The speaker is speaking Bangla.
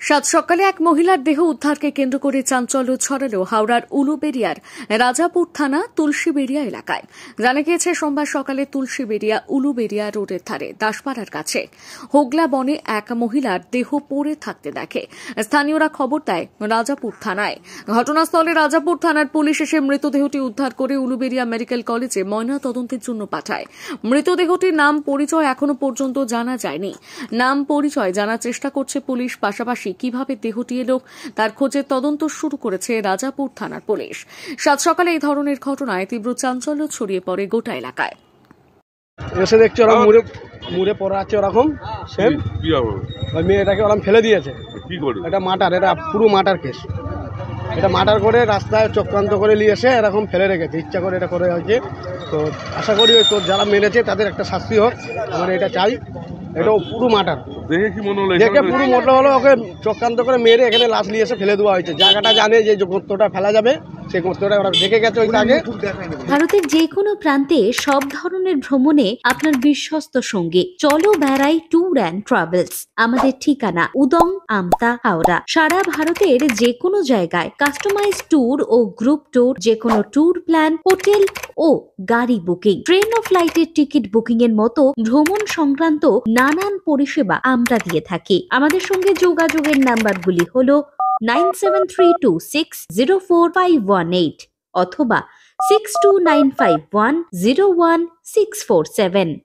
সাত সকালে এক মহিলার দেহ উদ্ধারকে কেন্দ্র করে চাঞ্চল্য ছড়ালো হাওড়ার উলুবেড়িয়ার রাজাপুর থানা তুলসীবেড়িয়া এলাকায়। জানা গিয়েছে সোমবার সকালে তুলসীবেড়িয়া উলুবেড়িয়া রোডের ধারে দাসপাড়ার কাছে হোগলা বনে এক মহিলার দেহ পড়ে থাকতে দেখে স্থানীয়রা খবর দেয় রাজাপুর থানায়। ঘটনাস্থলে রাজাপুর থানার পুলিশ এসে মৃতদেহটি উদ্ধার করে উলুবেড়িয়া মেডিকেল কলেজে ময়না তদন্তের জন্য পাঠায়। মৃতদেহটির নাম পরিচয় এখনো পর্যন্ত জানা যায়নি। নাম পরিচয় জানার চেষ্টা করছে পুলিশ, পাশাপাশি কিভাবে দেহটি এলো তার খোঁজের তদন্ত শুরু করেছে রাজাপুর থানার পুলিশ। সাত সকালে এই ধরনের ঘটনায় তীব্র চাঞ্চল্য ছড়িয়ে পড়ে গোটা এলাকায়। এসে দেখছি ওরা মুড়ে পড়া আছে, ওরকম সেম ওই মেয়েটাকে ওরকম ফেলে দিয়েছে। এটা মার্ডার, এটা পুরো মার্ডার কেস। এটা মার্ডার করে রাস্তায় চক্রান্ত করে নিয়ে এসে এরকম ফেলে রেখেছে, ইচ্ছা করে এটা করে হয়েছে। তো আশা করি ওই তোর যারা মেরেছে তাদের একটা শাস্তি হোক, আমরা এটা চাই। এটাও পুরো মার্ডার দেখে কি মনে হলো? দেখে পুরো মনে হলো ওকে চক্রান্ত করে মেরে এখানে লাশ নিয়ে এসে ফেলে দেওয়া হয়েছে। জায়গাটা জানে যে গর্তটা ফেলা যাবে, সেই গর্তটা ওরা দেখে গেছে ওই আগে। ভারতের যে কোনো প্রান্তে সব ধরনের ভ্রমণে আপনার বিশ্বস্ত সঙ্গী চলো বেড়াই ট্যুর অ্যান্ড ট্রাভেলস। আমাদের ঠিকানা উদং, আমতা, হাওড়া। সারা ভারতের যে কোনো জায়গায় কাস্টমাইজ ট্যুর ও গ্রুপ ট্যুর, যে কোনো ট্যুর প্ল্যান, হোটেল ও গাড়ি বুকিং, ট্রেন ও ফ্লাইটের টিকিট বুকিং এর মতো ভ্রমণ সংক্রান্ত নানান পরিষেবা আমরা দিয়ে থাকি। আমাদের সঙ্গে যোগাযোগের নাম্বারগুলি হলো 9732604518 অথবা 6295101647।